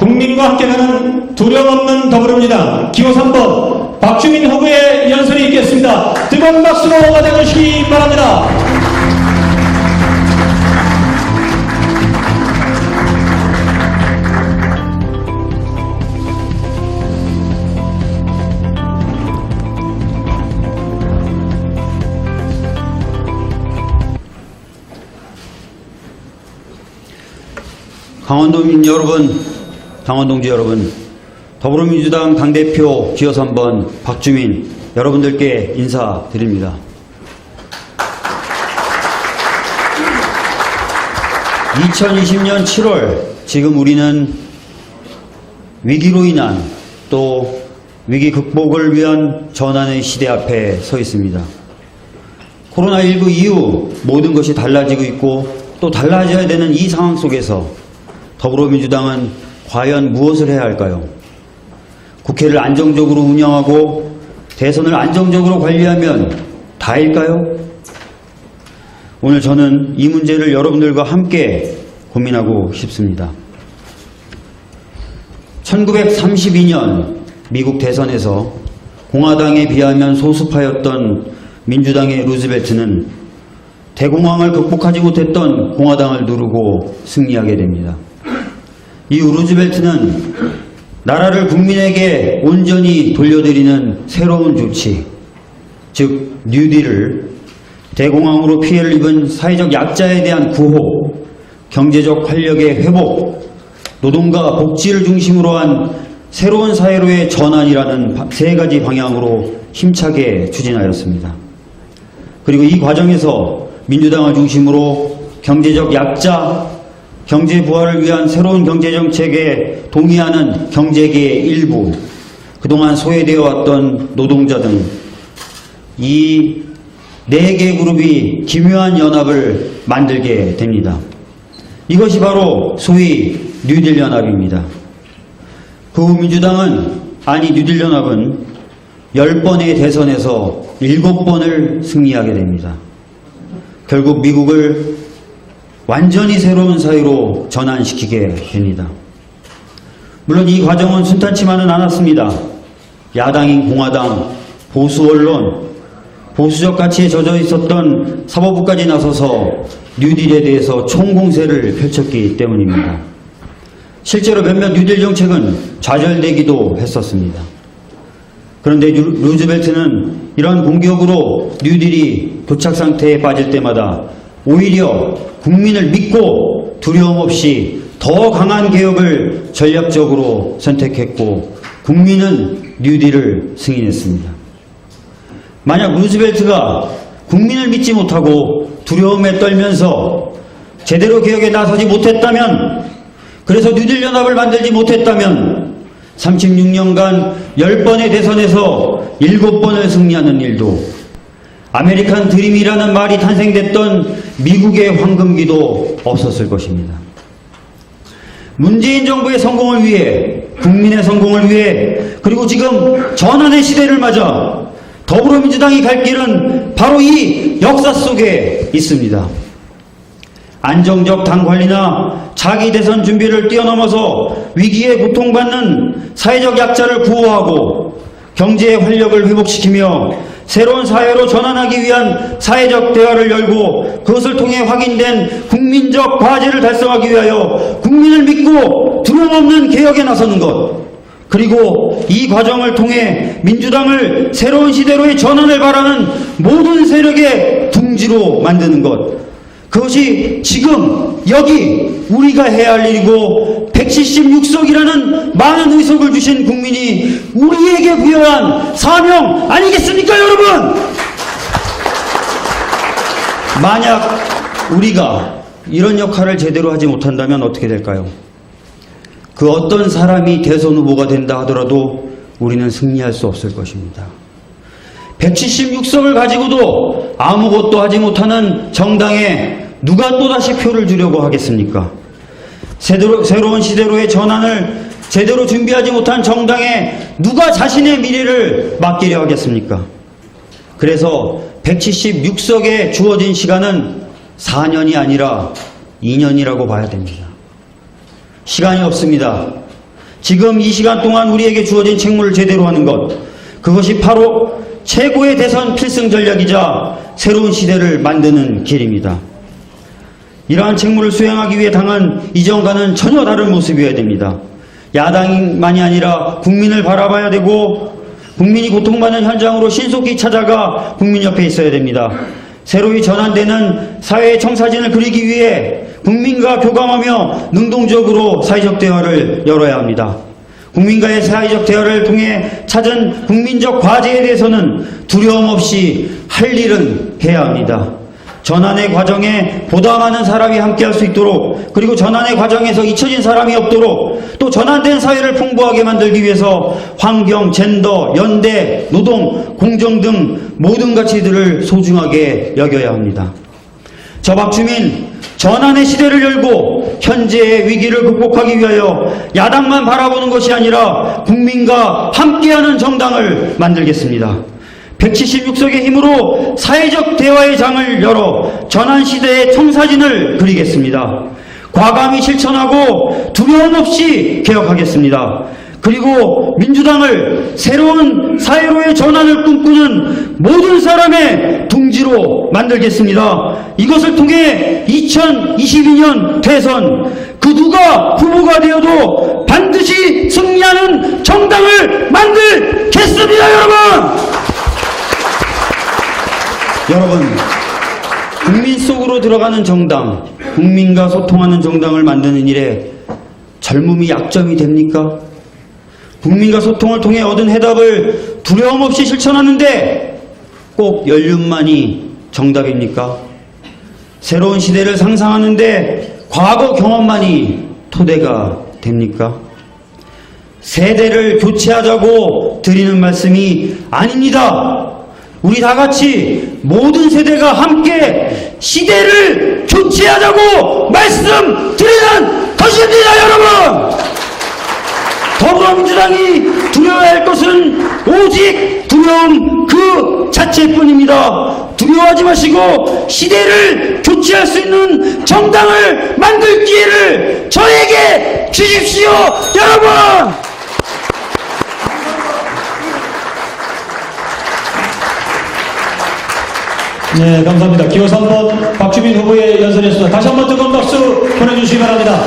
국민과 함께 가는 두려움 없는 더불어민주당 기호 3번 박주민 후보의 연설이 있겠습니다. 뜨거운 박수로 맞아주시기 바랍니다. 강원도민 여러분, 강원동지 여러분, 더불어민주당 당대표 기호 3번 박주민 여러분들께 인사드립니다. 2020년 7월 지금 우리는 위기로 인한 또 위기 극복을 위한 전환의 시대 앞에 서 있습니다. 코로나19 이후 모든 것이 달라지고 있고 또 달라져야 되는 이 상황 속에서 더불어민주당은 과연 무엇을 해야 할까요? 국회를 안정적으로 운영하고 대선을 안정적으로 관리하면 다일까요? 오늘 저는 이 문제를 여러분들과 함께 고민하고 싶습니다. 1932년 미국 대선에서 공화당에 비하면 소수파였던 민주당의 루즈벨트는 대공황을 극복하지 못했던 공화당을 누르고 승리하게 됩니다. 이후 루즈벨트는 나라를 국민에게 온전히 돌려드리는 새로운 조치, 즉 뉴딜을 대공황으로 피해를 입은 사회적 약자에 대한 구호, 경제적 활력의 회복, 노동과 복지를 중심으로 한 새로운 사회로의 전환이라는 세 가지 방향으로 힘차게 추진하였습니다. 그리고 이 과정에서 민주당을 중심으로 경제적 약자, 경제 부활을 위한 새로운 경제정책에 동의하는 경제계의 일부, 그동안 소외되어 왔던 노동자 등 이 네 개 그룹이 기묘한 연합을 만들게 됩니다. 이것이 바로 소위 뉴딜 연합입니다. 그 후 뉴딜 연합은 10번의 대선에서 7번을 승리하게 됩니다. 결국 미국을 완전히 새로운 사회로 전환시키게 됩니다. 물론 이 과정은 순탄치만은 않았습니다. 야당인 공화당, 보수 언론, 보수적 가치에 젖어 있었던 사법부까지 나서서 뉴딜에 대해서 총공세를 펼쳤기 때문입니다. 실제로 몇몇 뉴딜 정책은 좌절되기도 했었습니다. 그런데 루즈벨트는 이런 공격으로 뉴딜이 교착 상태에 빠질 때마다 오히려 국민을 믿고 두려움 없이 더 강한 개혁을 전략적으로 선택했고 국민은 뉴딜을 승인했습니다. 만약 루즈벨트가 국민을 믿지 못하고 두려움에 떨면서 제대로 개혁에 나서지 못했다면, 그래서 뉴딜 연합을 만들지 못했다면 36년간 10번의 대선에서 7번을 승리하는 일도, 아메리칸 드림이라는 말이 탄생됐던 미국의 황금기도 없었을 것입니다. 문재인 정부의 성공을 위해, 국민의 성공을 위해, 그리고 지금 전환의 시대를 맞아 더불어민주당이 갈 길은 바로 이 역사 속에 있습니다. 안정적 당 관리나 자기 대선 준비를 뛰어넘어서 위기에 고통받는 사회적 약자를 구호하고 경제의 활력을 회복시키며 새로운 사회로 전환하기 위한 사회적 대화를 열고 그것을 통해 확인된 국민적 과제를 달성하기 위하여 국민을 믿고 두려움 없는 개혁에 나서는 것, 그리고 이 과정을 통해 민주당을 새로운 시대로의 전환을 바라는 모든 세력의 둥지로 만드는 것, 그것이 지금 여기 우리가 해야 할 일이고 176석이라는 많은 의석을 주신 국민이 우리에게 부여한 사명 아니겠습니까, 여러분? 만약 우리가 이런 역할을 제대로 하지 못한다면 어떻게 될까요? 그 어떤 사람이 대선 후보가 된다 하더라도 우리는 승리할 수 없을 것입니다. 176석을 가지고도 아무것도 하지 못하는 정당에 누가 또다시 표를 주려고 하겠습니까? 새로운 시대로의 전환을 제대로 준비하지 못한 정당에 누가 자신의 미래를 맡기려 하겠습니까? 그래서 176석에 주어진 시간은 4년이 아니라 2년이라고 봐야 됩니다. 시간이 없습니다. 지금 이 시간 동안 우리에게 주어진 책무를 제대로 하는 것, 그것이 바로 최고의 대선 필승 전략이자 새로운 시대를 만드는 길입니다. 이러한 책무를 수행하기 위해 당은 이전과는 전혀 다른 모습이어야 됩니다. 야당만이 아니라 국민을 바라봐야 되고 국민이 고통받는 현장으로 신속히 찾아가 국민 옆에 있어야 됩니다. 새로이 전환되는 사회의 청사진을 그리기 위해 국민과 교감하며 능동적으로 사회적 대화를 열어야 합니다. 국민과의 사회적 대화를 통해 찾은 국민적 과제에 대해서는 두려움 없이 할 일은 해야 합니다. 전환의 과정에 보다 많은 사람이 함께할 수 있도록, 그리고 전환의 과정에서 잊혀진 사람이 없도록, 또 전환된 사회를 풍부하게 만들기 위해서 환경, 젠더, 연대, 노동, 공정 등 모든 가치들을 소중하게 여겨야 합니다. 저 박주민, 전환의 시대를 열고 현재의 위기를 극복하기 위하여 야당만 바라보는 것이 아니라 국민과 함께하는 정당을 만들겠습니다. 176석의 힘으로 사회적 대화의 장을 열어 전환시대의 청사진을 그리겠습니다. 과감히 실천하고 두려움 없이 개혁하겠습니다. 그리고 민주당을 새로운 사회로의 전환을 꿈꾸는 모든 사람의 둥지로 만들겠습니다. 이것을 통해 2022년 대선 그 누가 후보가 되어도 반드시 승리하는 정당을 만들겠습니다, 여러분! 여러분, 국민 속으로 들어가는 정당, 국민과 소통하는 정당을 만드는 일에 젊음이 약점이 됩니까? 국민과 소통을 통해 얻은 해답을 두려움 없이 실천하는데 꼭 연륜만이 정답입니까? 새로운 시대를 상상하는데 과거 경험만이 토대가 됩니까? 세대를 교체하자고 드리는 말씀이 아닙니다. 우리 다 같이 모든 세대가 함께 시대를 교체하자고 말씀드리는 것입니다, 여러분! 더불어민주당이 두려워할 것은 오직 두려움 그 자체뿐입니다. 두려워하지 마시고 시대를 교체할 수 있는 정당을 만들 기회를 저에게 주십시오, 여러분! 네, 감사합니다. 기호 3번 박주민 후보의 연설이었습니다. 다시 한번 뜨거운 박수 보내주시기 바랍니다.